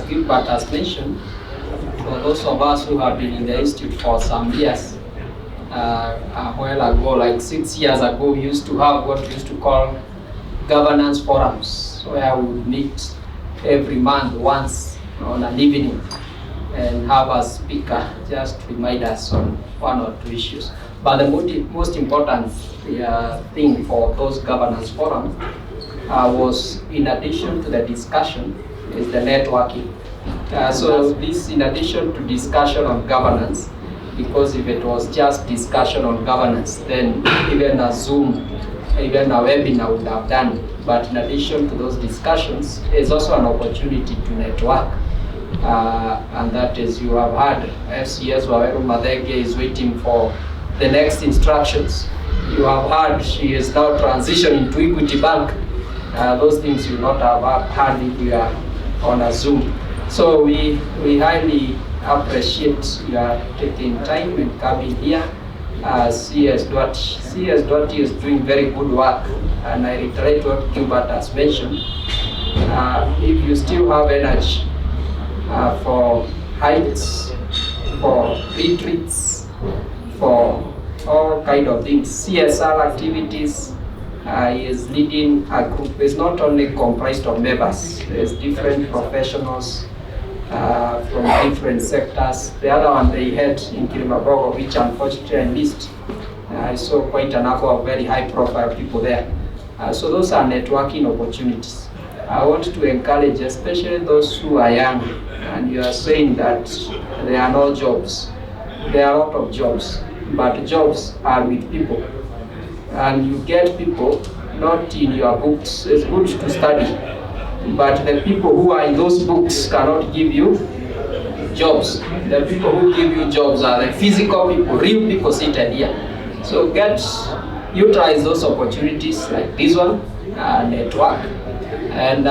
Gilbert has mentioned, for those of us who have been in the institute for some years, a while ago, like 6 years ago, we used to have what we used to call governance forums, where we would meet every month once on an evening and have a speaker just remind us on one or two issues. But the most important thing for those governance forums was, in addition to the discussion, is the networking. So this, in addition to discussion on governance, because if it was just discussion on governance, then even a Zoom, even a webinar would have done. But in addition to those discussions, it's also an opportunity to network. And that is, you have heard FCS Waweru Madege is waiting for the next instructions. You have heard she is now transitioning to Equity Bank. Those things you will not have heard if you are on a Zoom. So we highly appreciate you are taking time and coming here. CS is doing very good work, and I reiterate what Gilbert has mentioned. If you still have energy for hikes, for retreats, for all kind of things, CSR activities, is leading a group. It's not only comprised of members, there's different professionals from different sectors. The other one they had in Kilimabogo, which unfortunately I missed. I saw quite a number of very high profile people there. So those are networking opportunities. I want to encourage, especially those who are young, and you are saying that there are no jobs. There are a lot of jobs, but jobs are with people. And you get people not in your books. It's good to study, but the people who are in those books cannot give you jobs. The people who give you jobs are the physical people, real people seated here. So utilize those opportunities like this one, network, and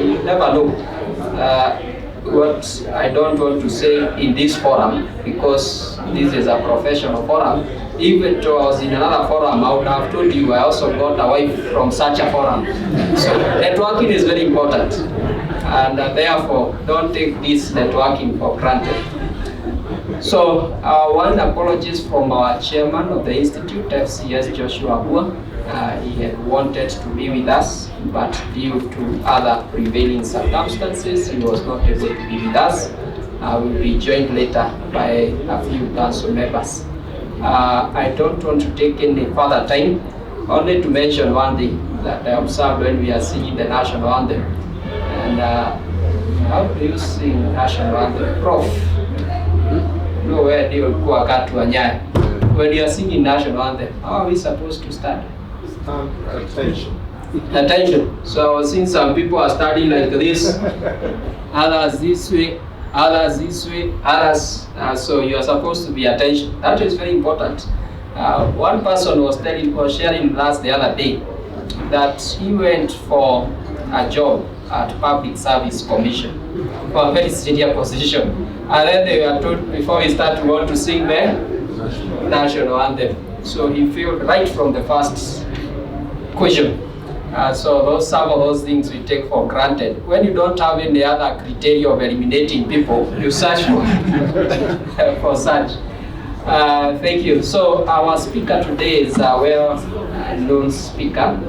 you never know what I don't want to say in this forum, because this is a professional forum. If it was in another forum, I would have told you I also got a wife from such a forum. So networking is very important, and therefore don't take this networking for granted. So one apologies from our chairman of the institute, FCS Joshua Bua. He had wanted to be with us, but due to other prevailing circumstances, he was not able to be with us. Will be joined later by a few council members. I don't want to take any further time, only to mention one thing that I observed when we are singing the national anthem. And how do you sing national anthem? Prof. Nowhere do you go wakati wa Nyayo. When you are singing national anthem, how are we supposed to stand? Attention. Attention. So I was seeing some people are studying like this, others this way, others this way, others. So you are supposed to be attention. That is very important. One person was sharing with us the other day that he went for a job at Public Service Commission for a very senior position, and then they were told before he started to want to sing the national anthem. So he failed right from the first question. So some of those things we take for granted. When you don't have any other criteria of eliminating people, you search for such. Thank you. So our speaker today is a well-known speaker,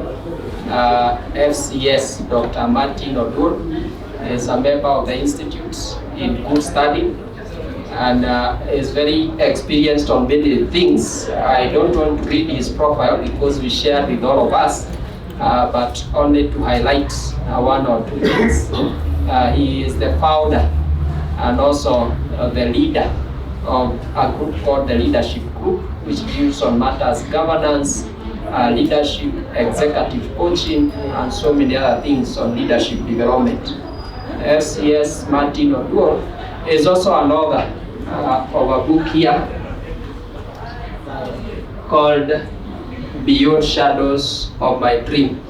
FCS Dr. Martin Oduor. Is a member of the Institute in good study, and is very experienced on many things. I don't want to read his profile because we shared with all of us, but only to highlight one or two things. He is the founder and also the leader of a group called the Leadership Group, which deals on matters governance, leadership, executive coaching, and so many other things on leadership development. FCS Martin Oduor is also an author of a book here called Beyond Shadows of My Dream.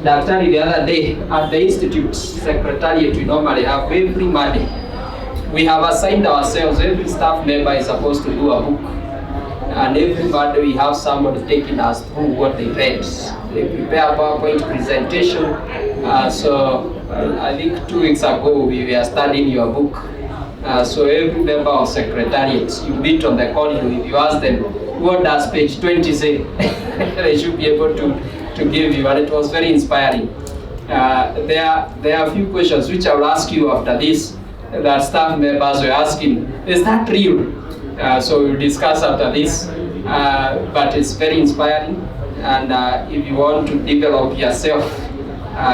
Daktari, the other day at the Institute Secretariat, we normally have every Monday. We have assigned ourselves, every staff member is supposed to do a book. and everybody we have somebody taking us through what they read. They prepare a PowerPoint presentation. So I think 2 weeks ago we were studying your book. So every member of Secretariat, you meet on the corridor, if you ask them, what does page 20 say? They should be able to give you, and it was very inspiring. There are a few questions which I will ask you after this that staff members were asking. Is that real? So we'll discuss after this, but it's very inspiring, and if you want to develop yourself,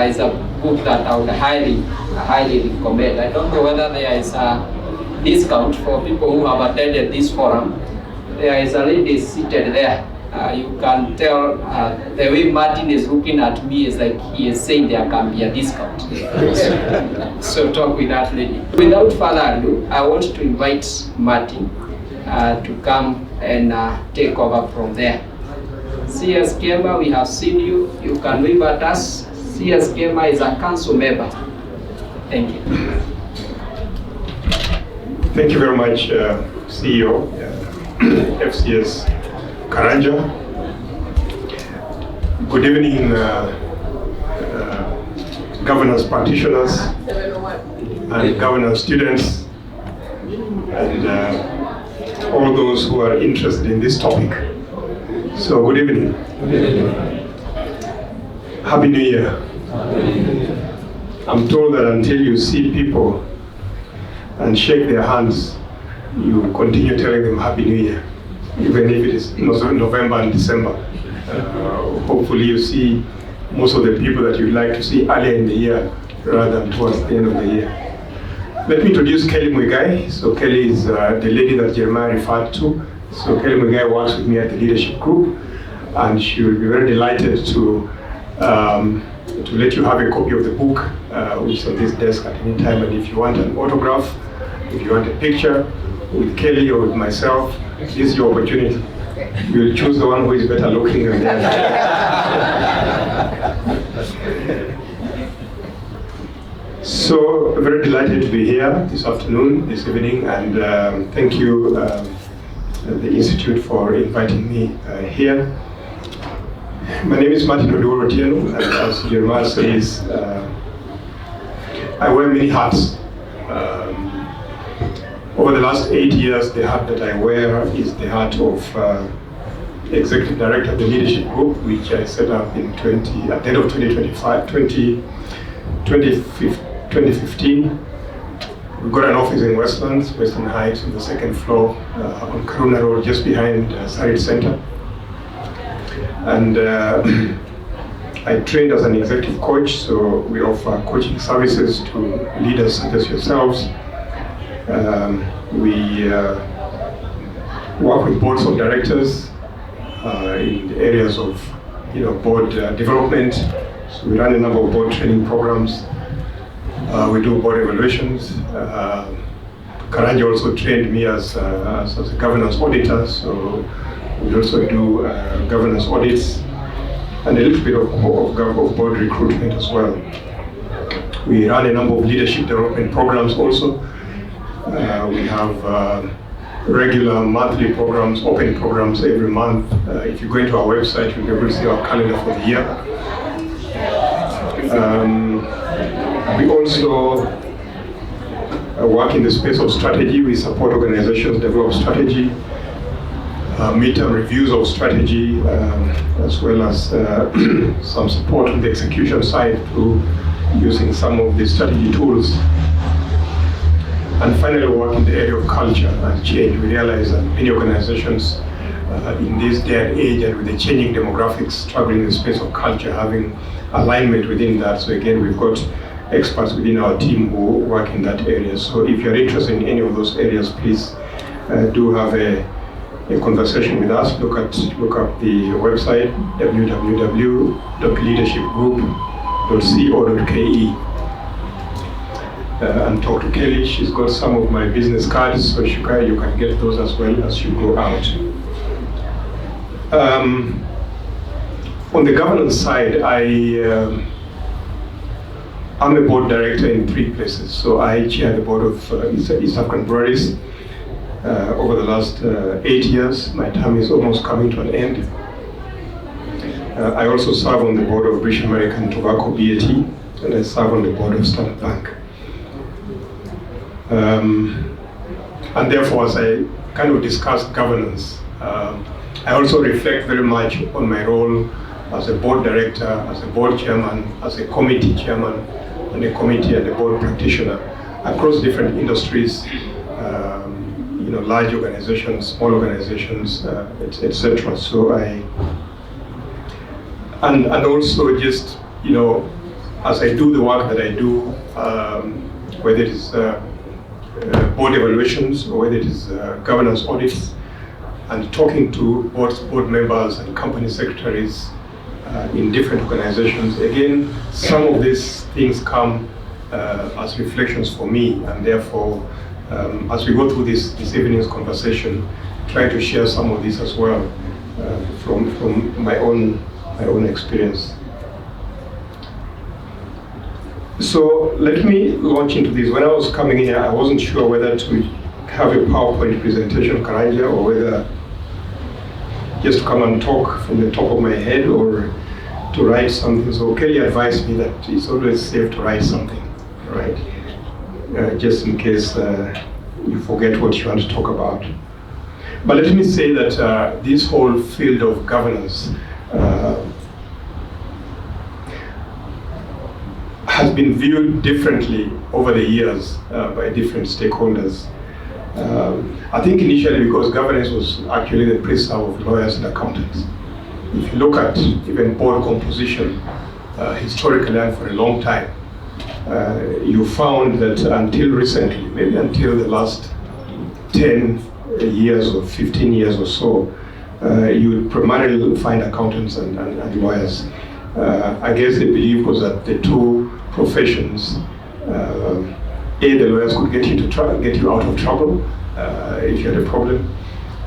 it's a book that I would highly recommend. I don't know whether there is a discount for people who have attended this forum. There is a lady seated there. You can tell the way Martin is looking at me is like he is saying there can be a discount. So talk with that lady. Without further ado, I want to invite Martin to come and take over from there. CS Kemba, we have seen you. You can wave at us. CS Kemba is a council member. Thank you. Thank you very much, CEO, FCS Karanja. Good evening, governance practitioners and governance students, and all those who are interested in this topic. So, good evening. Happy New Year. I'm told that until you see people and shake their hands, you continue telling them Happy New Year, even if it is November and December. Hopefully you see most of the people that you'd like to see earlier in the year rather than towards the end of the year. Let me introduce Kelly Mwigai. So Kelly is the lady that Jeremiah referred to. So Kelly Mwigai works with me at the leadership group, and she will be very delighted to let you have a copy of the book, which is on this desk at any time. And if you want an autograph, if you want a picture with Kelly or with myself, this is your opportunity. You'll choose the one who is better looking than the other. So, very delighted to be here this afternoon, this evening, and thank you, the Institute, for inviting me here. My name is Martin Oduor-Otieno, and as Jeremiah says, I wear many hats. Over the last 8 years, the hat that I wear is the hat of Executive Director of the Leadership Group, which I set up at the end of 2015. We've got an office in Westlands, Western Heights, on the second floor on Karuna Road, just behind Sarit Center. And I trained as an executive coach, so we offer coaching services to leaders such as yourselves. We work with boards of directors in the areas of board development. So we run a number of board training programs. We do board evaluations. Karanja also trained me as a governance auditor, so we also do governance audits and a little bit of board recruitment as well. We run a number of leadership development programs also. We have regular monthly programs, open programs every month. If you go into our website, you'll be able to see our calendar for the year. We also work in the space of strategy. We support organizations develop strategy, midterm reviews of strategy, as well as some support on the execution side through using some of the strategy tools. And finally, we work in the area of culture and change. We realize that many organizations in this day and age, and with the changing demographics, struggling in the space of culture, having alignment within that. So again, we've got experts within our team who work in that area. So if you're interested in any of those areas, please do have a conversation with us. Look up the website, www.leadershipgroup.co.ke. And talk to Kelly. She's got some of my business cards, so you can get those as well as you go out. On the governance side, I'm a board director in 3 places. So I chair the board of East African Breweries. over the last 8 years. My term is almost coming to an end. I also serve on the board of British American Tobacco BAT, and I serve on the board of Standard Bank. And therefore, as I kind of discuss governance, I also reflect very much on my role as a board director, as a board chairman, as a committee chairman, and a committee and a board practitioner across different industries, large organizations, small organizations, etc. So and also just, as I do the work that I do, whether it is board evaluations or whether it is governance audits, and talking to board members and company secretaries in different organizations. Again, some of these things come as reflections for me, and therefore, as we go through this evening's conversation, try to share some of this as well from my own experience. So let me launch into this. When I was coming here, I wasn't sure whether to have a PowerPoint presentation, Karanja, or whether just to come and talk from the top of my head or to write something. So Kelly advised me that it's always safe to write something, right? Just in case you forget what you want to talk about. But let me say that this whole field of governance has been viewed differently over the years by different stakeholders. I think initially because governance was actually the preserve of lawyers and accountants. If you look at even board composition, historically and for a long time, you found that until recently, maybe until the last 10 years or 15 years or so, you would primarily find accountants and lawyers. I guess the belief was that the two professions, the lawyers could get you out of trouble if you had a problem,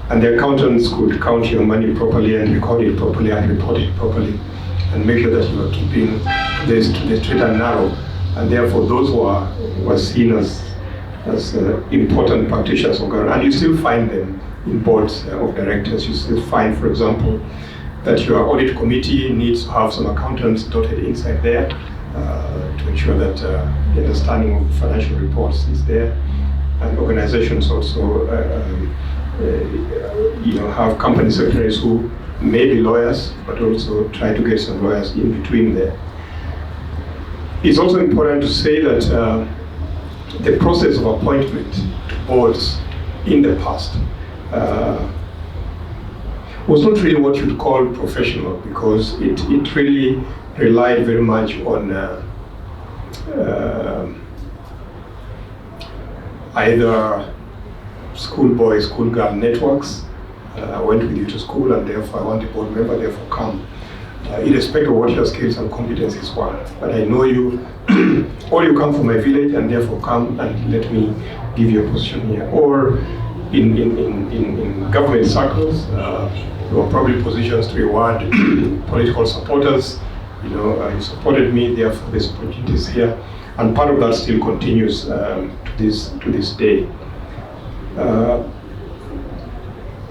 and the accountants could count your money properly and record it properly and report it properly, and make sure that you were keeping this to the straight and narrow. And therefore, those were seen as important practitioners of government. And you still find them in boards of directors. You still find, for example, that your audit committee needs to have some accountants dotted inside there to ensure that the understanding of financial reports is there. And organizations also have company secretaries who may be lawyers, but also try to get some lawyers in between there. It's also important to say that the process of appointment to boards in the past was not really what you'd call professional, because it really relied very much on either schoolboy, schoolgirl networks. I went with you to school and therefore I want a board member, therefore come. Irrespective of what your skills and competencies were. But I know you, or you come from my village and therefore come and let me give you a position here. Or in government circles, there were probably positions to reward political supporters. You supported me, therefore there's opportunities here. And part of that still continues to this day.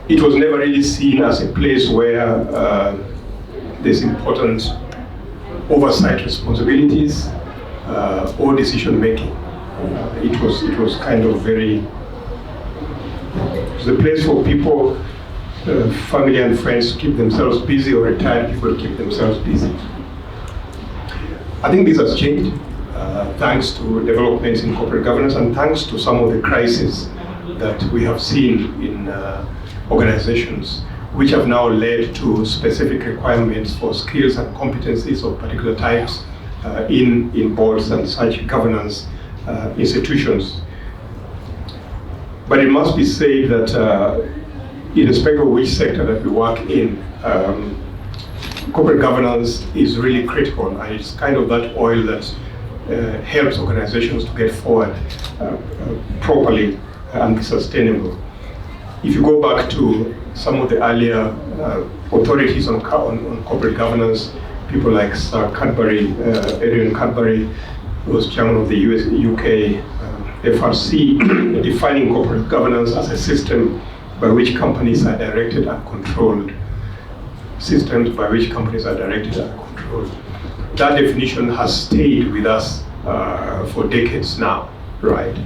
It was never really seen as a place where there's important oversight responsibilities or decision making. It was kind of it was a place for people, family and friends to keep themselves busy, or retired people to keep themselves busy. I think this has changed thanks to developments in corporate governance and thanks to some of the crises that we have seen in organizations, which have now led to specific requirements for skills and competencies of particular types in boards and such governance institutions. But it must be said that irrespective of which sector that we work in, corporate governance is really critical, and it's kind of that oil that helps organizations to get forward properly and be sustainable. If you go back to some of the earlier authorities on corporate governance, people like Sir Cadbury, Adrian Cadbury, who was chairman of the UK FRC defining corporate governance as a system by which companies are directed and controlled. Systems by which companies are directed and controlled. That definition has stayed with us for decades now, right?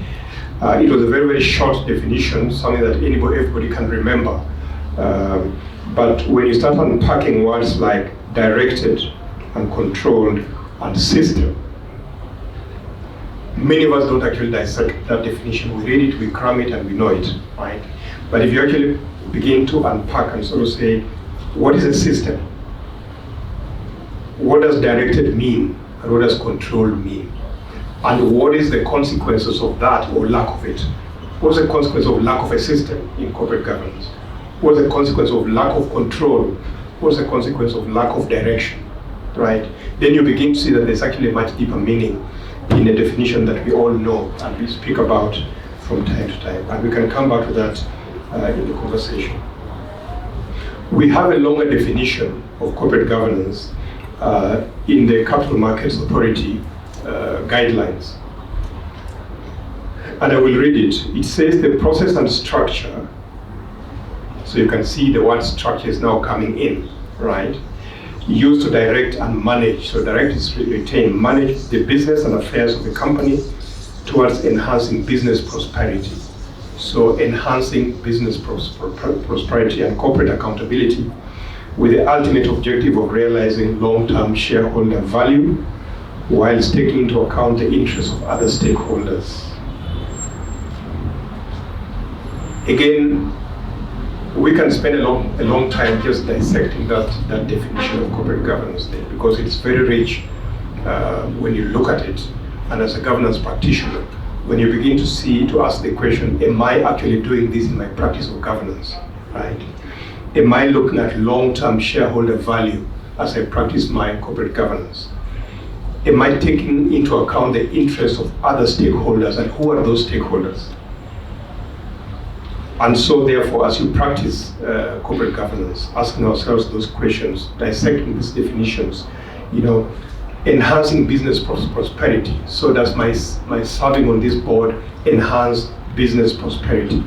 It was a very, very short definition, something that everybody can remember. But when you start unpacking words like directed and controlled and system, many of us don't actually dissect that definition. We read it, we cram it, and we know it, right? But if you actually begin to unpack and sort of say, what is a system? What does directed mean? And what does controlled mean? And what is the consequences of that or lack of it? What's the consequence of lack of a system in corporate governance? What's the consequence of lack of control? What's the consequence of lack of direction, right? Then you begin to see that there's actually a much deeper meaning in a definition that we all know and we speak about from time to time. And we can come back to that in the conversation. We have a longer definition of corporate governance in the Capital Markets Authority guidelines. And I will read it. It says the process and structure, so you can see the word structure is now coming in, right? Used to direct and manage, so direct is retain, manage the business and affairs of the company towards enhancing business prosperity. So enhancing business prosperity and corporate accountability with the ultimate objective of realizing long-term shareholder value whilst taking into account the interests of other stakeholders. Again, we can spend a long time just dissecting that definition of corporate governance there, because it's very rich when you look at it. And as a governance practitioner, when you begin to ask the question, am I actually doing this in my practice of governance, right? Am I looking at long-term shareholder value as I practice my corporate governance? Am I taking into account the interests of other stakeholders, and who are those stakeholders? And so therefore, as you practice corporate governance, asking ourselves those questions, dissecting these definitions, enhancing business prosperity. So does my serving on this board enhance business prosperity?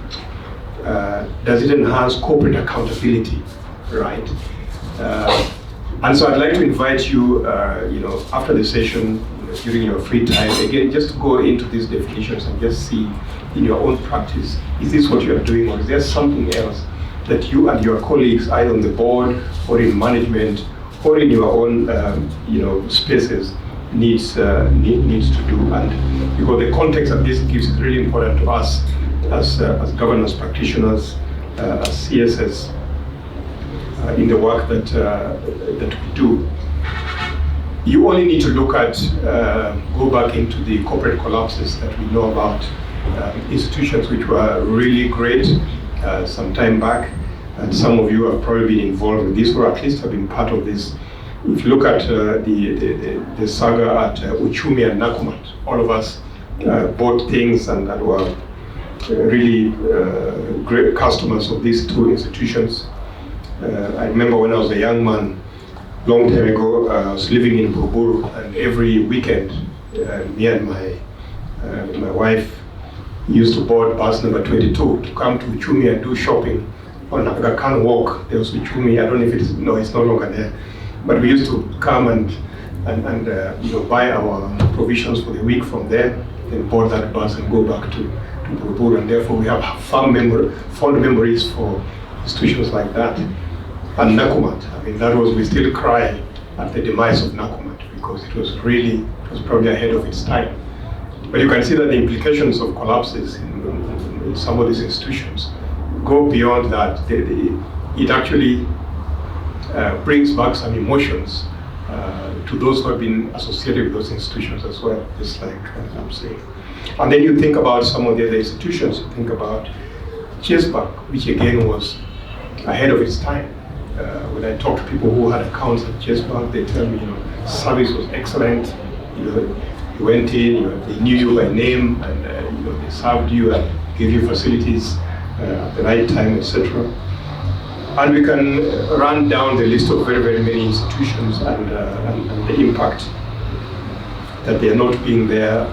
Does it enhance corporate accountability, right? And so I'd like to invite you, after the session, during your free time, again, just to go into these definitions and just see in your own practice, is this what you are doing, or is there something else that you and your colleagues, either on the board or in management or in your own, spaces, needs to do? And because the context that this gives is really important to us as governance practitioners, as CSS, in the work that we do. You only need to look at, go back into the corporate collapses that we know about, institutions which were really great some time back, and some of you have probably been involved with this, or at least have been part of this. If you look at the saga at Uchumi and Nakumatt, all of us bought things and were really great customers of these two institutions. I remember when I was a young man, long time ago, I was living in Buruburu, and every weekend, me and my wife used to board bus number 22 to come to Uchumi and do shopping on Aga Khan Walk. There was Uchumi, I don't know if it's no longer there, but we used to come and buy our provisions for the week from there, then board that bus and go back to Buruburu, and therefore we have fond memories for institutions like that. And Nakumatt, we still cry at the demise of Nakumatt, because it was probably ahead of its time. But you can see that the implications of collapses in some of these institutions go beyond that. It actually brings back some emotions to those who have been associated with those institutions as well, just like I'm saying. And then you think about some of the other institutions. You think about Chase Bank, which again was ahead of its time. When I talk to people who had accounts at Chase Bank, they tell me, service was excellent. You went in, they knew you by name, and they served you and gave you facilities at the right time, etc. And we can run down the list of very, very many institutions and the impact that they are not being there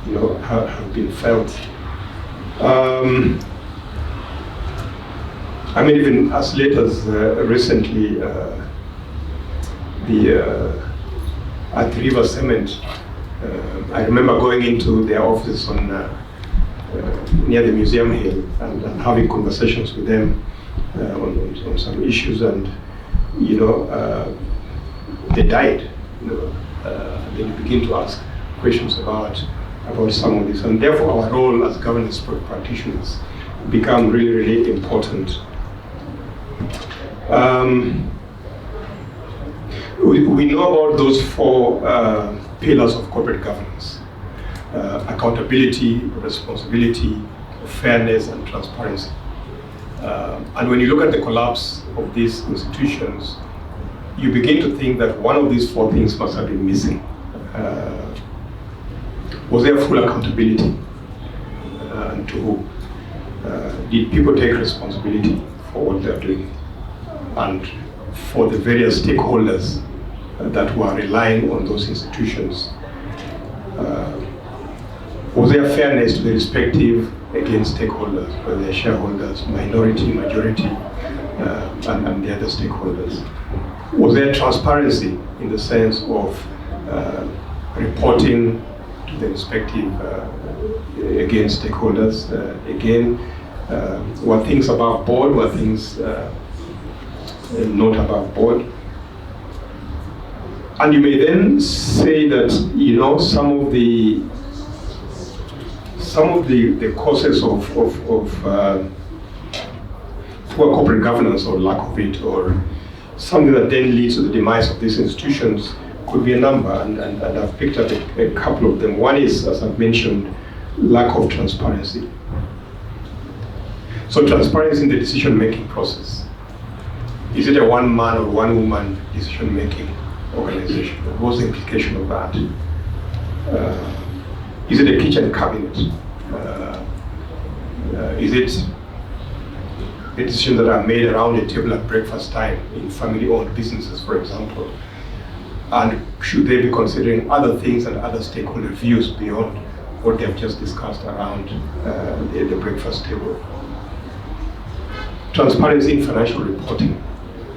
have been felt. I mean, even as late as recently, at River Cement, I remember going into their office on near the Museum Hill and having conversations with them on some issues, and they died. Then you begin to ask questions about some of this, and therefore our role as governance practitioners become really, really important. We know about those four pillars of corporate governance: accountability, responsibility, fairness, and transparency. And when you look at the collapse of these institutions, you begin to think that one of these four things must have been missing. Was there full accountability? And to who? Did people take responsibility for what they're doing? And for the various stakeholders that were relying on those institutions? Was there fairness to the respective stakeholders, whether they're shareholders, minority, majority, and the other stakeholders? Was there transparency in the sense of reporting to the respective stakeholders? Were things above board? Were things not above board? And you may then say that some of the causes of poor corporate governance or lack of it, or something that then leads to the demise of these institutions, could be a number, and I've picked up a couple of them. One is, as I've mentioned, lack of transparency. So transparency in the decision-making process. Is it a one-man or one-woman decision-making organization? What's the implication of that? Is it a kitchen cabinet? Is it the decisions that are made around a table at breakfast time in family-owned businesses, for example? And should they be considering other things and other stakeholder views beyond what they have just discussed around the breakfast table? Transparency in financial reporting,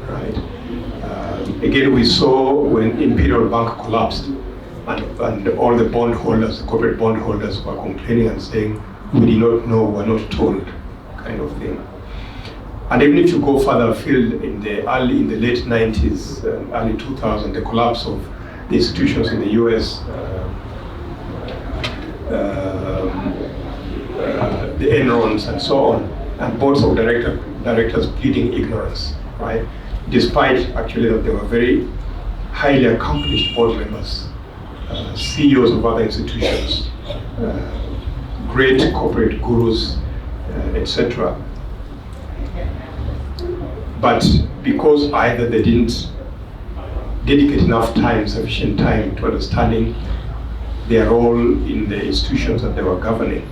right? Again, we saw when Imperial Bank collapsed, and all the bondholders, the corporate bondholders, were complaining and saying, "We did not know, we were not told," kind of thing. And even if you go further afield, in the late 90s, early 2000s, the collapse of the institutions in the US, the Enrons and so on, and boards of directors pleading ignorance, right? Despite actually that they were very highly accomplished board members, CEOs of other institutions, great corporate gurus, etc. But because either they didn't dedicate enough time, sufficient time, to understanding their role in the institutions that they were governing,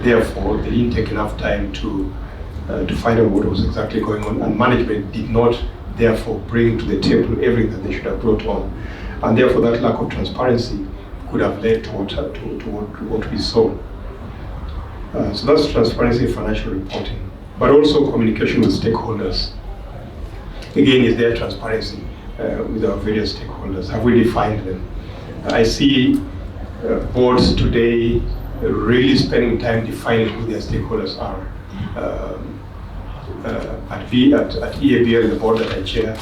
therefore they didn't take enough time to find out what was exactly going on, and management did not therefore bring to the table everything that they should have brought on, and therefore that lack of transparency could have led to what we saw. So that's transparency in financial reporting, but also communication with stakeholders. Again, is there transparency with our various stakeholders? Have we defined them? I see boards today really spending time defining who their stakeholders are. At EABL, the board that I chair,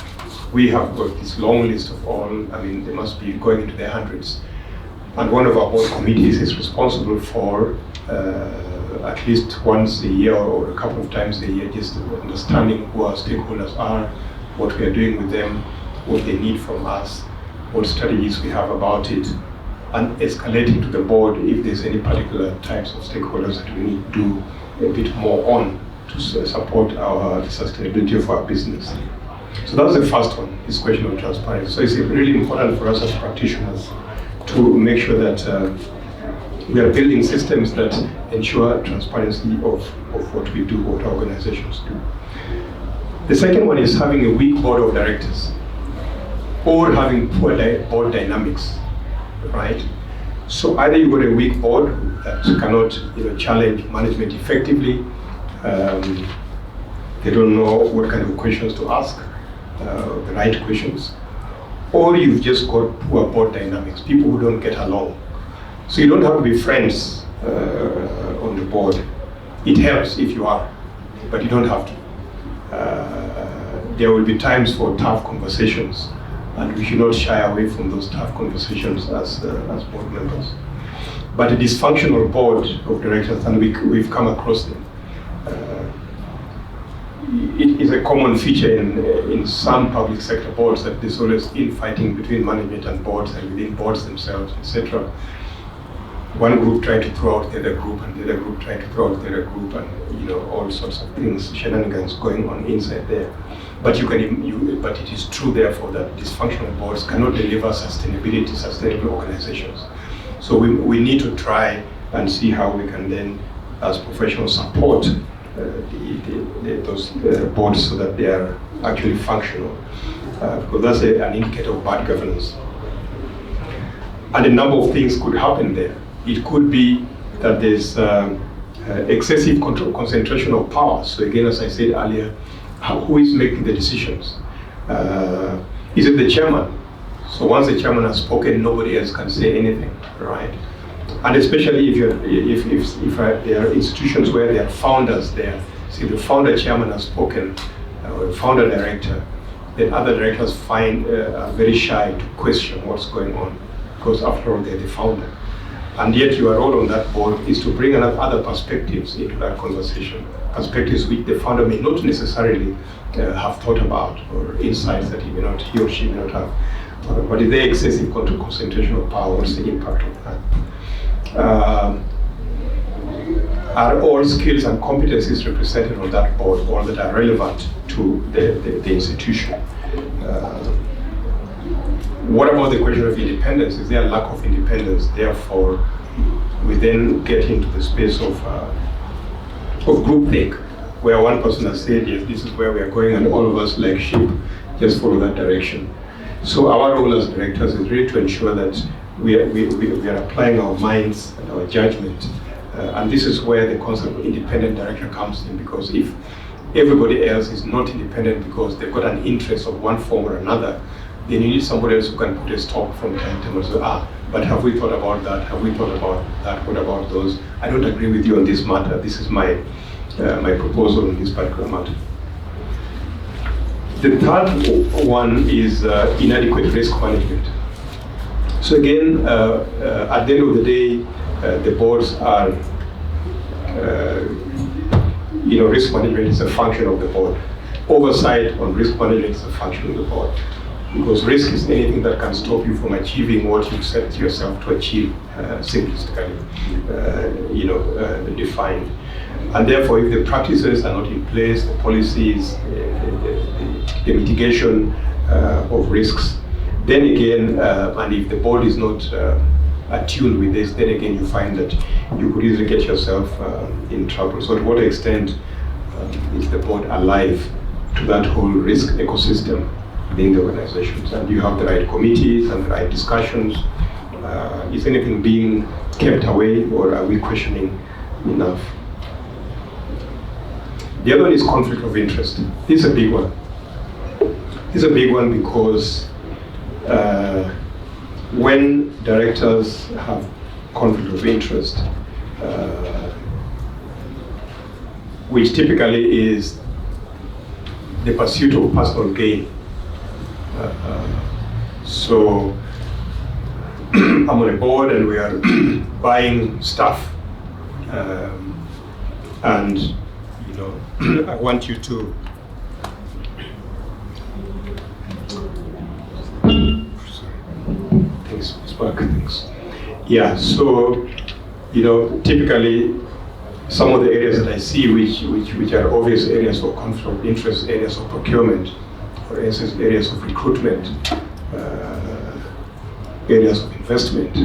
we have got this long list of all, I mean, they must be going into the hundreds. And one of our board committees is responsible for at least once a year or a couple of times a year, just understanding who our stakeholders are, what we are doing with them, what they need from us, what strategies we have about it, and escalating to the board if there's any particular types of stakeholders that we need to do a bit more on to support the sustainability of our business. So that's the first one, this question of transparency. So it's really important for us as practitioners to make sure that we are building systems that ensure transparency of what we do, what our organizations do. The second one is having a weak board of directors, or having poor board dynamics, right? So either you got a weak board that cannot challenge management effectively, they don't know what kind of questions to ask, the right questions, or you've just got poor board dynamics, people who don't get along. So you don't have to be friends on the board. It helps if you are, but you don't have to. There will be times for tough conversations, and we should not shy away from those tough conversations as board members. But a dysfunctional board of directors, and we've come across them, it is a common feature in some public sector boards that there's always infighting between management and boards and within boards themselves, etc. One group tried to throw out the other group, and the other group tried to throw out the other group, and all sorts of things, shenanigans going on inside there. But but it is true, therefore, that dysfunctional boards cannot deliver sustainable organizations. So we need to try and see how we can then, as professionals, support those boards so that they are actually functional, because that's an indicator of bad governance. And a number of things could happen there. It could be that there's excessive concentration of power. So again, as I said earlier, who is making the decisions? Is it the chairman? So once the chairman has spoken, nobody else can say anything, right? And especially if there are institutions where there are founders there, see the founder chairman has spoken, or the founder director, then other directors are very shy to question what's going on, because after all, they're the founder. And yet your role on that board is to bring other perspectives into that conversation, perspectives which the founder may not necessarily have thought about, or insights that he or she may not have. But if there is excessive concentration of power, what's the impact of that? Are all skills and competencies represented on that board, or that are relevant to the institution? What about the question of independence? Is there a lack of independence? Therefore, we then get into the space of groupthink, where one person has said, yes, this is where we are going, and all of us, like sheep, just follow that direction. So our role as directors is really to ensure that we are applying our minds and our judgment. And this is where the concept of independent director comes in, because if everybody else is not independent because they've got an interest of one form or another, then you need somebody else who can put a stop from time to time and say, but have we thought about that? Have we thought about that? What about those? I don't agree with you on this matter. This is my proposal on this particular matter. The third one is inadequate risk management. So again, at the end of the day, the boards are, risk management is a function of the board. Oversight on risk management is a function of the board. Because risk is anything that can stop you from achieving what you set yourself to achieve, simplistically, defined. And therefore, if the practices are not in place, the policies, the mitigation of risks, then again, and if the board is not attuned with this, then again you find that you could easily get yourself in trouble. So to what extent is the board alive to that whole risk ecosystem within the organizations? And do you have the right committees and the right discussions? Is anything being kept away, or are we questioning enough? The other one is conflict of interest. This is a big one. This is a big one because when directors have conflict of interest, which typically is the pursuit of personal gain. So I'm on a board and we are buying stuff, and I want you to things. Yeah, so typically some of the areas that I see which are obvious areas of conflict of interest, areas of procurement, for instance, areas of recruitment, areas of investment.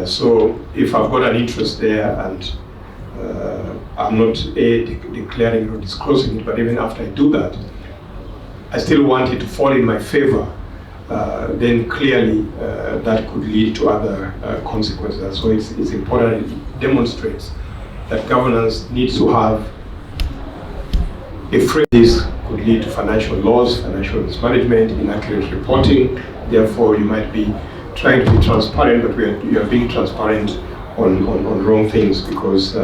So if I've got an interest there and I'm not declaring or disclosing it, but even after I do that, I still want it to fall in my favor. then clearly that could lead to other consequences. So it's important. It demonstrates that governance needs to have a frame. This could lead to financial loss, financial mismanagement, inaccurate reporting. Therefore, you might be trying to be transparent, but you are being transparent on wrong things because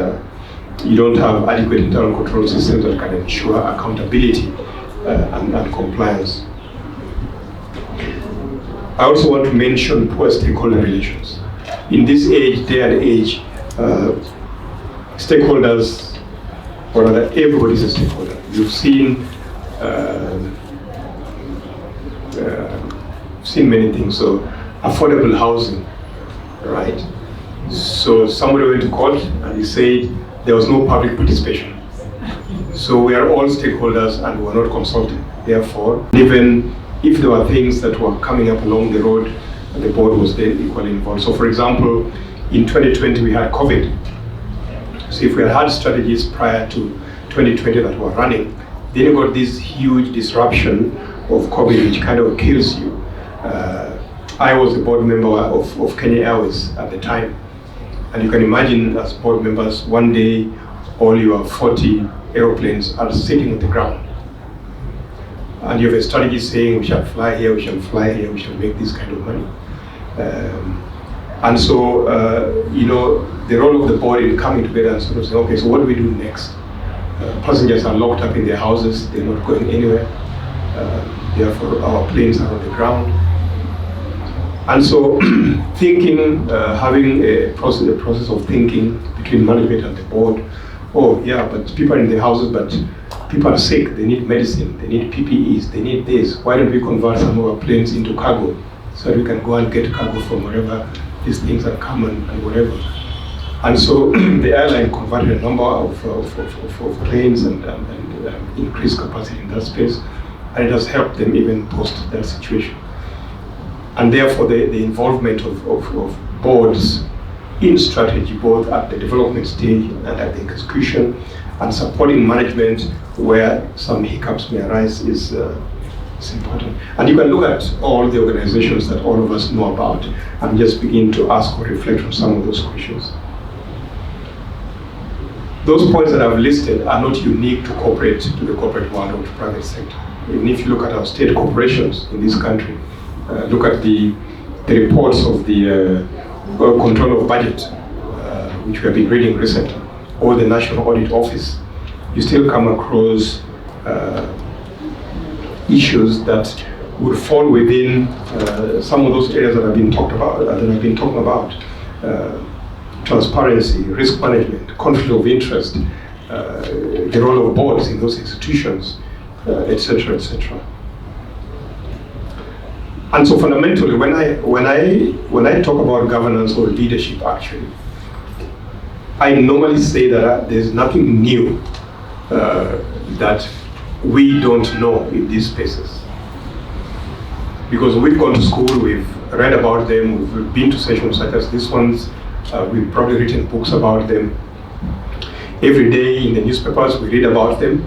you don't have adequate internal control systems that can ensure accountability and compliance. I also want to mention poor stakeholder relations. In this day and age, stakeholders, or rather everybody is a stakeholder. You've seen many things. So affordable housing, right? So somebody went to court and he said there was no public participation. So we are all stakeholders and we were not consulted. Therefore, even if there were things that were coming up along the road, the board was then equally involved. So for example, in 2020 we had COVID. So if we had strategies prior to 2020 that were running, then you got this huge disruption of COVID which kind of kills you. I was a board member of Kenya Airways at the time. And you can imagine as board members, one day all your 40 aeroplanes are sitting on the ground. And you have a strategy saying we shall fly here, we shall fly here, we shall make this kind of money. And so, the role of the board in coming together and sort of saying, okay, so what do we do next? Passengers are locked up in their houses, they're not going anywhere. Therefore, our planes are on the ground. And so, thinking, having a process of thinking between management and the board. Oh yeah, but people are in their houses, but people are sick, they need medicine, they need PPEs, they need this. Why don't we convert some of our planes into cargo so that we can go and get cargo from wherever these things are common and whatever. And so the airline converted a number of planes and increased capacity in that space, and it has helped them even post that situation. And therefore the involvement of boards in strategy, both at the development stage and at the execution, and supporting management where some hiccups may arise is important. And you can look at all the organizations that all of us know about and just begin to ask or reflect on some of those questions. Those points that I've listed are not unique to the corporate world or to private sector. Even if you look at our state corporations in this country, look at the reports of the control of budget, which we have been reading recently, or the National Audit Office, you still come across issues that would fall within some of those areas that I've been talking about. Transparency, risk management, conflict of interest, the role of boards in those institutions, etc., etc. And so fundamentally, when I talk about governance or leadership, actually, I normally say that there's nothing new that we don't know in these spaces. Because we've gone to school, we've read about them, we've been to sessions such as this one's, we've probably written books about them. Every day in the newspapers we read about them.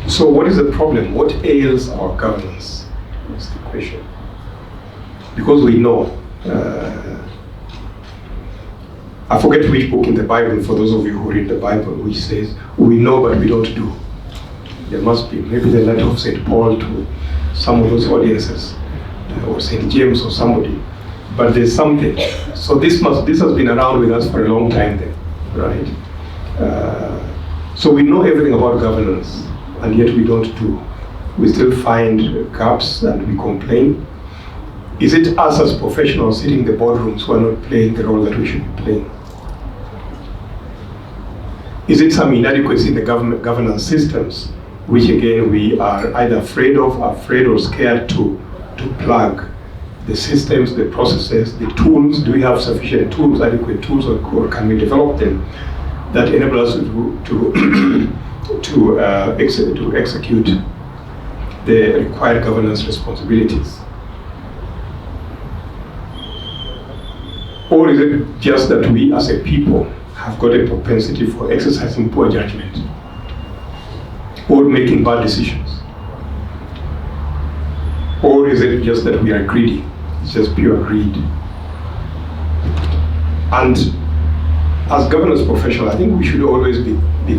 So what is the problem? What ails our governance? That's the question. Because we know, I forget which book in the Bible, for those of you who read the Bible, which says, we know but we don't do. There must be, maybe the letter of St. Paul to some of those audiences, or St. James or somebody, but there's something. So this has been around with us for a long time then, right? So we know everything about governance, and yet we don't do. We still find gaps and we complain. Is it us as professionals sitting in the boardrooms who are not playing the role that we should be playing? Is it some inadequacy in the governance systems, which again we are either afraid or scared to plug? The systems, the processes, the tools. Do we have sufficient tools, adequate tools, or can we develop them that enable us to execute the required governance responsibilities? Or is it just that we as a people have got a propensity for exercising poor judgment or making bad decisions? Or is it just that we are greedy? It's just pure greed. And as governance professionals, I think we should always be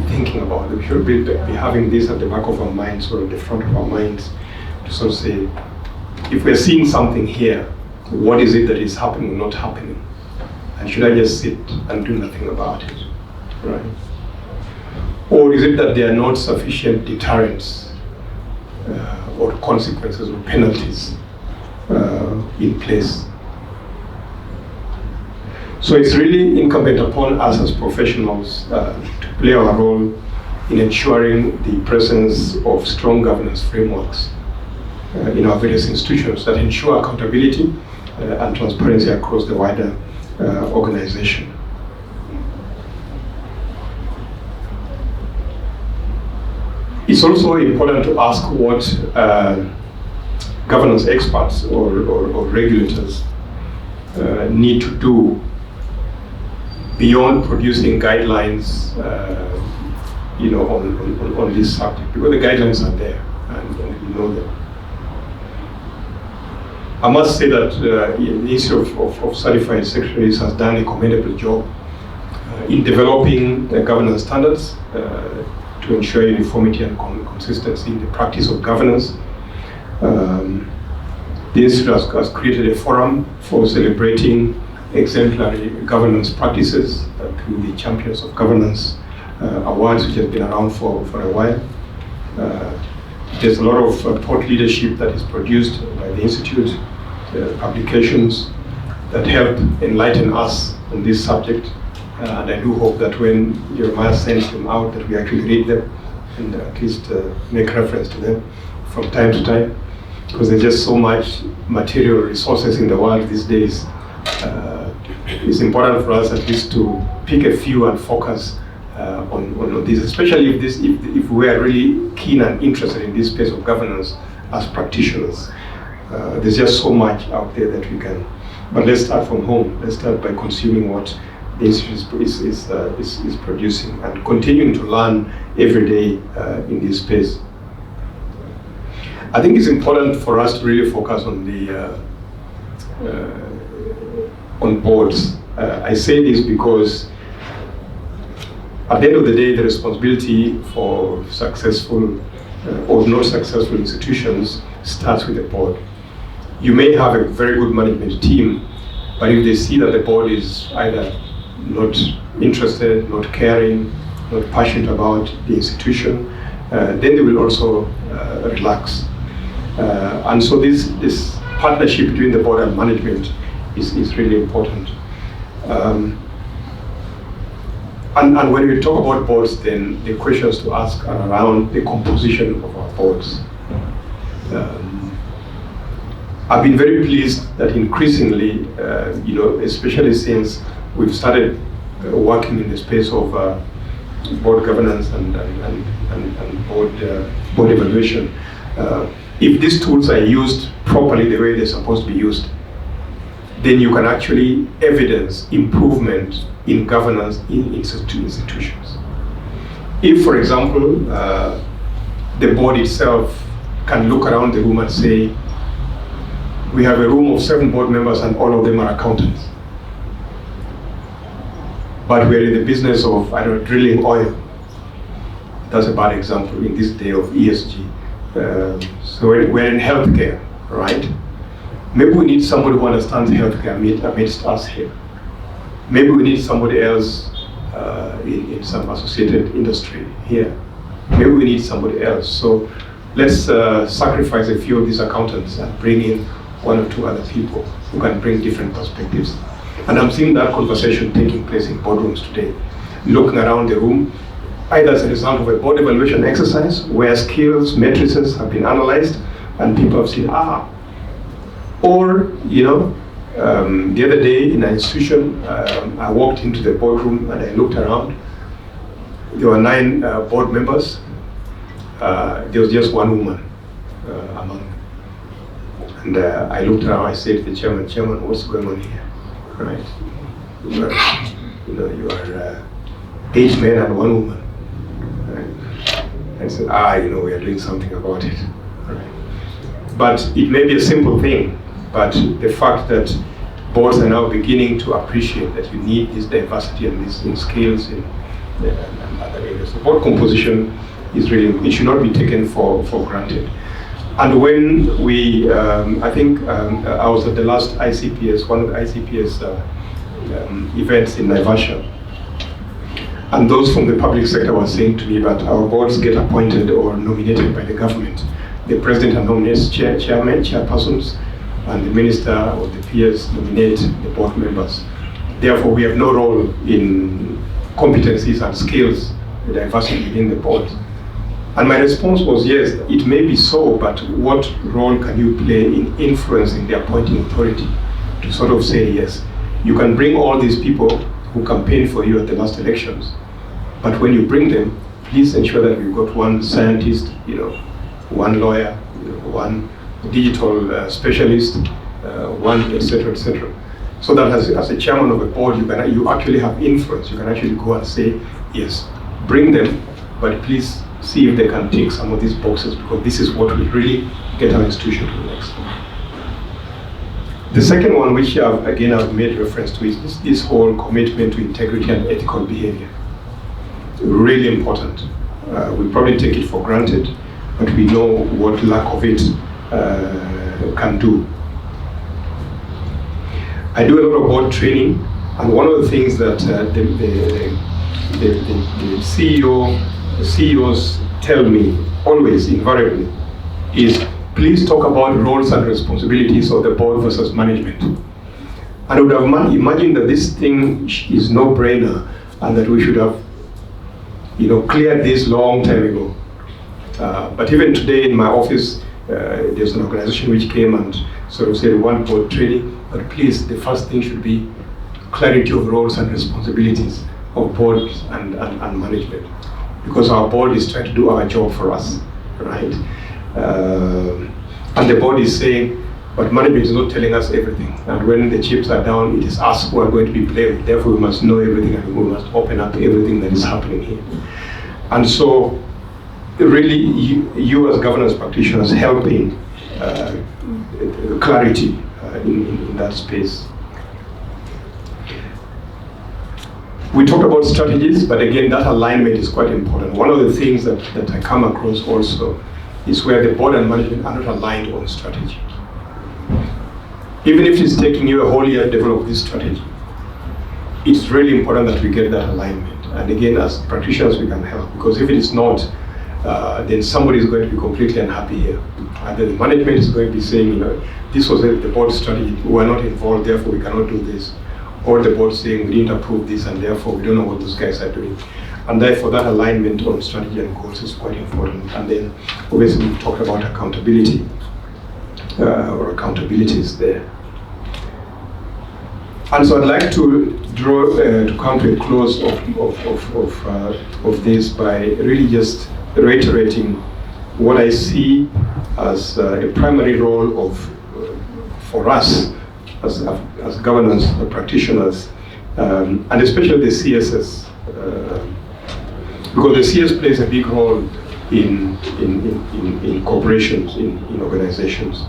thinking about it. We should be having this at the back of our minds or at the front of our minds to sort of say, if we're seeing something here, what is it that is happening or not happening? And should I just sit and do nothing about it, right? Or is it that there are not sufficient deterrents or consequences or penalties in place? So it's really incumbent upon us as professionals to play our role in ensuring the presence of strong governance frameworks in our various institutions that ensure accountability and transparency across the wider organization. It's also important to ask what governance experts or regulators need to do beyond producing guidelines, on this subject, because the guidelines are there and we know them. I must say that the Institute of Certified Secretaries has done a commendable job in developing the governance standards to ensure uniformity and consistency in the practice of governance. The Institute has created a forum for celebrating exemplary governance practices through the Champions of Governance awards, which has been around for a while. There's a lot of thought leadership that is produced by the Institute, publications that help enlighten us on this subject. And I do hope that when Jeremiah sends them out, that we actually read them and at least make reference to them from time to time, because there's just so much material resources in the world these days. It's important for us at least to pick a few and focus on this, especially if we are really keen and interested in this space of governance as practitioners. There's just so much out there that we can. But let's start from home. Let's start by consuming what the Institute is producing and continuing to learn every day in this space. I think it's important for us to really focus on the on boards. I say this because at the end of the day, the responsibility for successful or not successful institutions starts with the board. You may have a very good management team, but if they see that the board is either not interested, not caring, not passionate about the institution, then they will also relax. And so this partnership between the board and management is really important. And when we talk about boards, then the questions to ask are around the composition of our boards. I've been very pleased that increasingly, especially since we've started working in the space of board governance and board evaluation, if these tools are used properly the way they're supposed to be used, then you can actually evidence improvement in governance in institutions. If, for example, the board itself can look around the room and say, we have a room of 7 board members and all of them are accountants, but we're in the business of, drilling oil. That's a bad example in this day of ESG. So we're in healthcare, right? Maybe we need somebody who understands healthcare amidst us here. Maybe we need somebody else in some associated industry here. Maybe we need somebody else. So let's sacrifice a few of these accountants and bring in 1 or 2 other people who can bring different perspectives. And I'm seeing that conversation taking place in boardrooms today. Looking around the room, either as a result of a board evaluation exercise where skills, matrices have been analyzed and people have seen, or, the other day in an institution, I walked into the boardroom and I looked around. There were 9 board members. There was just 1 woman among them. And I looked around, I said to the chairman, what's going on here? Right? You are 8 men and 1 woman. Right? I said, we are doing something about it. Right? But it may be a simple thing, but the fact that boards are now beginning to appreciate that you need this diversity and these skills in other areas. The board composition is really, it should not be taken for granted. And when we, I think I was at the last ICPS, one of the ICPS events in Naivasha, and those from the public sector were saying to me that our boards get appointed or nominated by the government. The president nominates chairman, chairpersons, and the minister or the peers nominate the board members. Therefore, we have no role in competencies and skills, the diversity within the board. And my response was, yes, it may be so, but what role can you play in influencing the appointing authority to sort of say, yes, you can bring all these people who campaigned for you at the last elections, but when you bring them, please ensure that we've got one scientist, one lawyer, one digital specialist, one, etc., etc. So that as a chairman of a board, you actually have influence. You can actually go and say, yes, bring them, but please see if they can tick some of these boxes, because this is what will really get our institution to the next. The second one, which I've made reference to, is this whole commitment to integrity and ethical behavior. Really important. We probably take it for granted, but we know what lack of it can do. I do a lot of board training, and one of the things that the CEOs tell me always, invariably, is please talk about roles and responsibilities of the board versus management. And I would have imagined that this thing is no-brainer and that we should have cleared this long time ago. But even today in my office, there's an organization which came and sort of said, one board training, but please, the first thing should be clarity of roles and responsibilities of boards and management. Because our board is trying to do our job for us, right? And the board is saying, but management is not telling us everything. And when the chips are down, it is us who are going to be blamed. Therefore, we must know everything and we must open up everything that is happening here. And so, really, you as governance practitioners helping clarity in that space. We talked about strategies, but again, that alignment is quite important. One of the things that I come across also is where the board and management are not aligned on strategy. Even if it's taking you a whole year to develop this strategy, it's really important that we get that alignment. And again, as practitioners, we can help, because if it is not, then somebody is going to be completely unhappy here. Either the management is going to be saying, this was the board strategy, we are not involved, therefore we cannot do this. Or the board saying we didn't approve this and therefore we don't know what those guys are doing. And therefore that alignment on strategy and goals is quite important. And then obviously we talked about accountability, or accountabilities there. And so I'd like to come to a close of this by really just reiterating what I see as a primary role for us as governance practitioners, and especially the CSS, because the CS plays a big role in corporations, in organizations.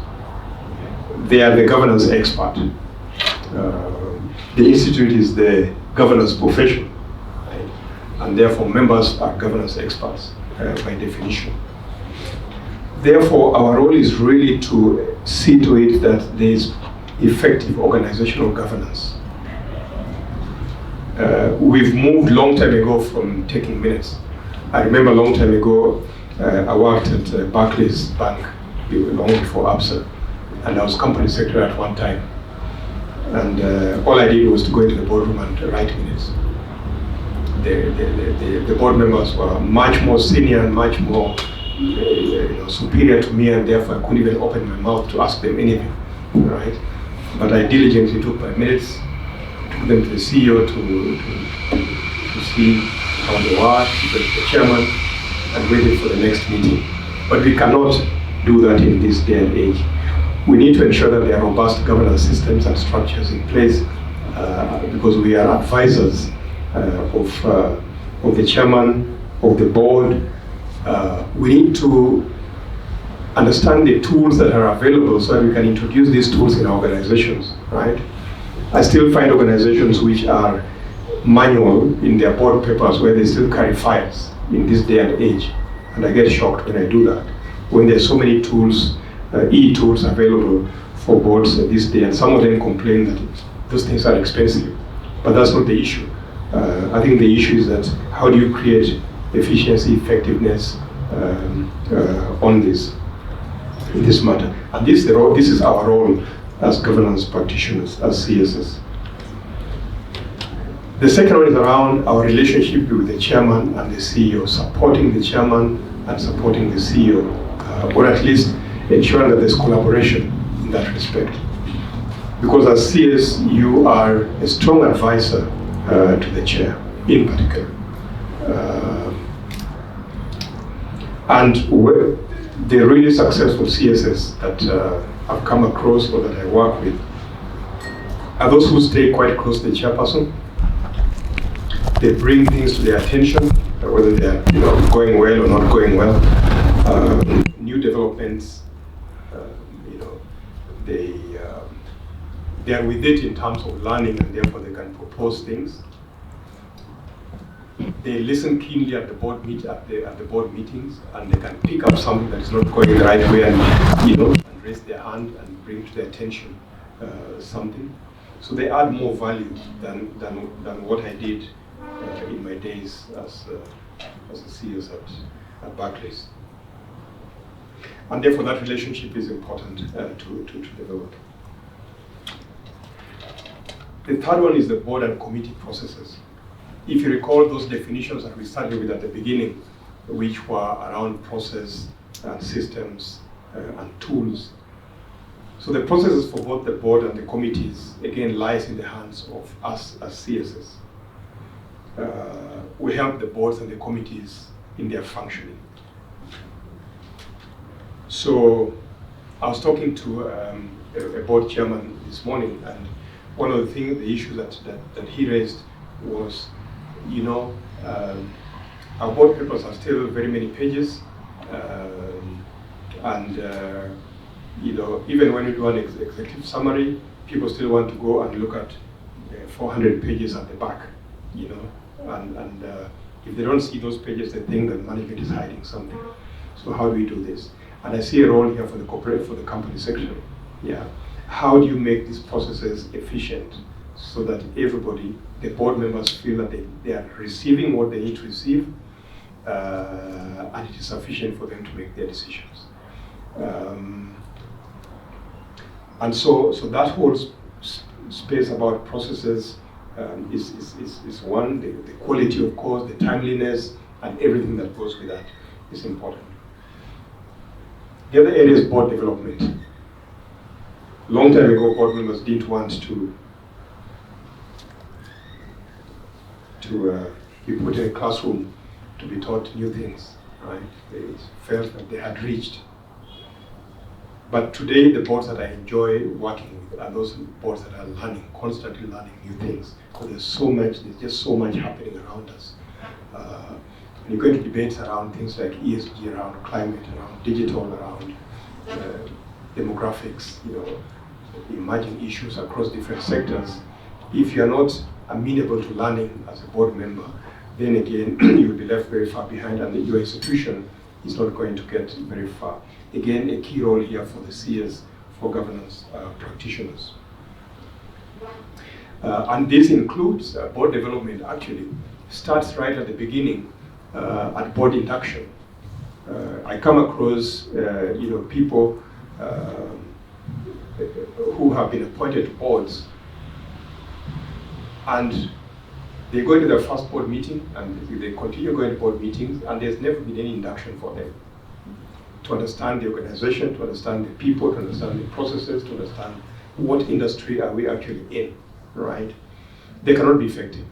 They are the governance expert. The institute is the governance profession, right? And therefore members are governance experts by definition. Therefore, our role is really to see to it that there is effective organizational governance. We've moved long time ago from taking minutes. I remember a long time ago, I worked at Barclays Bank long before ABSA, and I was company secretary at one time. And all I did was to go into the boardroom and write minutes. The board members were much more senior and much more superior to me, and therefore I couldn't even open my mouth to ask them anything, right? But I diligently took my minutes, took them to the CEO to see how they were, to the chairman, and waited for the next meeting. But we cannot do that in this day and age. We need to ensure that there are robust governance systems and structures in place, because we are advisors of the chairman, of the board. We need to understand the tools that are available so that we can introduce these tools in our organizations, right? I still find organizations which are manual in their board papers where they still carry files in this day and age. And I get shocked when I do that. When there's so many tools, e-tools available for boards this day, and some of them complain that those things are expensive. But that's not the issue. I think the issue is that how do you create efficiency, effectiveness on this, in this matter. And this is our role as governance practitioners, as CSS. The second one is around our relationship with the chairman and the CEO, supporting the chairman and supporting the CEO, or at least ensuring that there's collaboration in that respect. Because as CS, you are a strong advisor to the chair, in particular. And the really successful CSS that I've come across or that I work with are those who stay quite close to the chairperson. They bring things to their attention, whether they're going well or not going well. New developments, they are with it in terms of learning, and therefore they can propose things. They listen keenly at the board meetings, and they can pick up something that is not going the right way, and and raise their hand and bring to their attention something. So they add more value than what I did in my days as a CS at Barclays. And therefore that relationship is important to develop. The third one is the board and committee processes. If you recall those definitions that we started with at the beginning, which were around process and systems and tools. So the processes for both the board and the committees, again, lies in the hands of us as CSS. We help the boards and the committees in their functioning. So I was talking to a board chairman this morning, and one of the issues that he raised was, our board papers are still very many pages, and even when we do an executive summary, people still want to go and look at 400 pages at the back, and if they don't see those pages, they think that management is hiding something. So how do we do this? And I see a role here for the company section. Yeah, how do you make these processes efficient so that everybody, the board members, feel that they are receiving what they need to receive, and it is sufficient for them to make their decisions. And so that whole space about processes is one. The quality, of course, the timeliness, and everything that goes with that is important. The other area is board development. Long time ago, board members didn't want to be put in a classroom to be taught new things, right? They felt that they had reached. But today, the boards that I enjoy working with are those boards that are learning, constantly learning new things. Because there's just so much happening around us. When you go into debates around things like ESG, around climate, around digital, around demographics, emerging issues across different sectors, if you're not amenable to learning as a board member, then again, you'll be left very far behind, and your institution is not going to get very far. Again, a key role here for the CS, for governance practitioners. And this includes board development, actually, starts right at the beginning at board induction. I come across people who have been appointed to boards, and they go into their first board meeting, and they continue going to board meetings, and there's never been any induction for them to understand the organization, to understand the people, to understand the processes, to understand what industry are we actually in, right? They cannot be effective.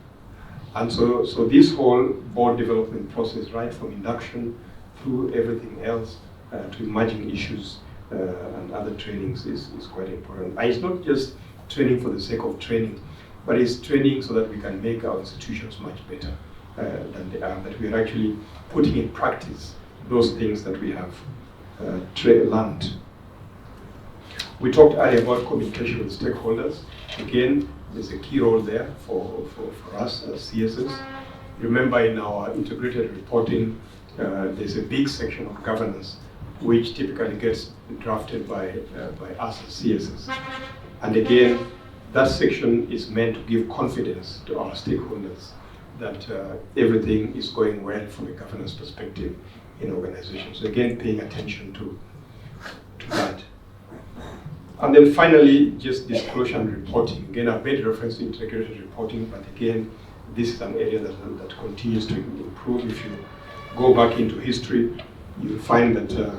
And so this whole board development process, right from induction through everything else to emerging issues and other trainings is quite important. And it's not just training for the sake of training, but it's training so that we can make our institutions much better than they are, that we are actually putting in practice those things that we have land. We talked earlier about communication with stakeholders. Again, there's a key role there for us as CSS. Remember, in our integrated reporting, there's a big section of governance which typically gets drafted by us as CSS. And again, that section is meant to give confidence to our stakeholders that everything is going well from a governance perspective in organizations. So again, paying attention to that. And then finally, just disclosure and reporting. Again, I've made reference to integrated reporting, but again, this is an area that continues to improve. If you go back into history, you'll find that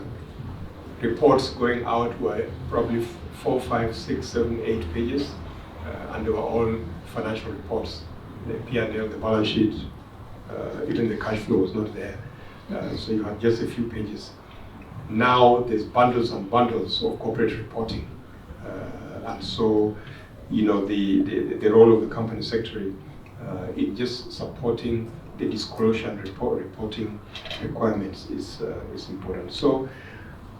reports going out were probably 4, 5, 6, 7, 8 pages, and they were all financial reports. The P&L, the balance sheet, even the cash flow was not there. So you had just a few pages. Now there's bundles and bundles of corporate reporting. And so, you know, the role of the company secretary in just supporting the disclosure and reporting requirements is important. So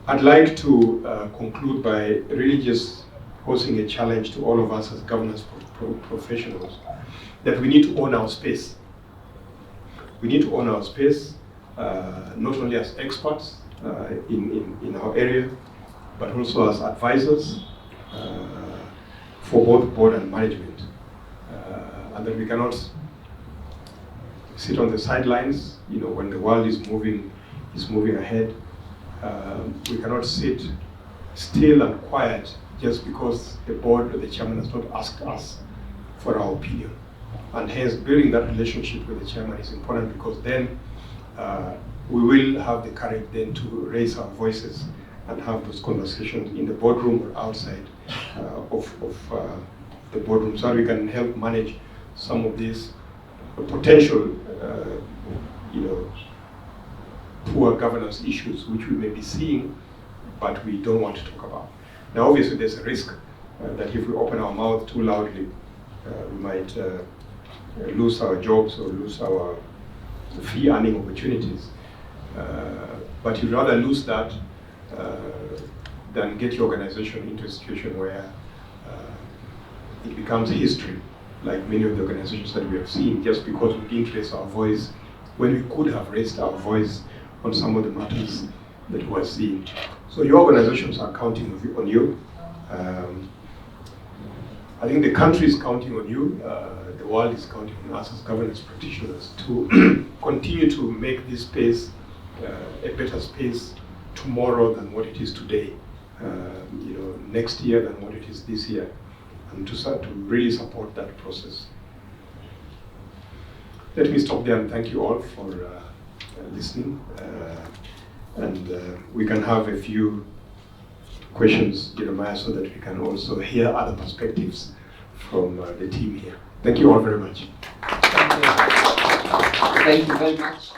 I'd like to conclude by really just posing a challenge to all of us as governance professionals that we need to own our space. We need to own our space, not only as experts in our area, but also as advisors for both board and management. And that we cannot sit on the sidelines, you know, when the world is moving ahead. We cannot sit still and quiet just because the board or the chairman has not asked us for our opinion. And hence, building that relationship with the chairman is important, because then we will have the courage then to raise our voices and have those conversations in the boardroom or outside of the boardroom, so that we can help manage some of these potential, poor governance issues which we may be seeing, but we don't want to talk about. Now, obviously, there's a risk that if we open our mouth too loudly, we might lose our jobs or lose our fee earning opportunities. But you'd rather lose that than get your organization into a situation where it becomes history, like many of the organizations that we have seen, just because we didn't raise our voice when we could have raised our voice on some of the matters that we are seeing. So your organizations are counting on you. I think the country is counting on you. The world is counting on us as governance practitioners to continue to make this space a better space tomorrow than what it is today, next year than what it is this year, and to really support that process. Let me stop there and thank you all for listening. And we can have a few questions, Jeremiah, so that we can also hear other perspectives from the team here. Thank you all very much. Thank you very much.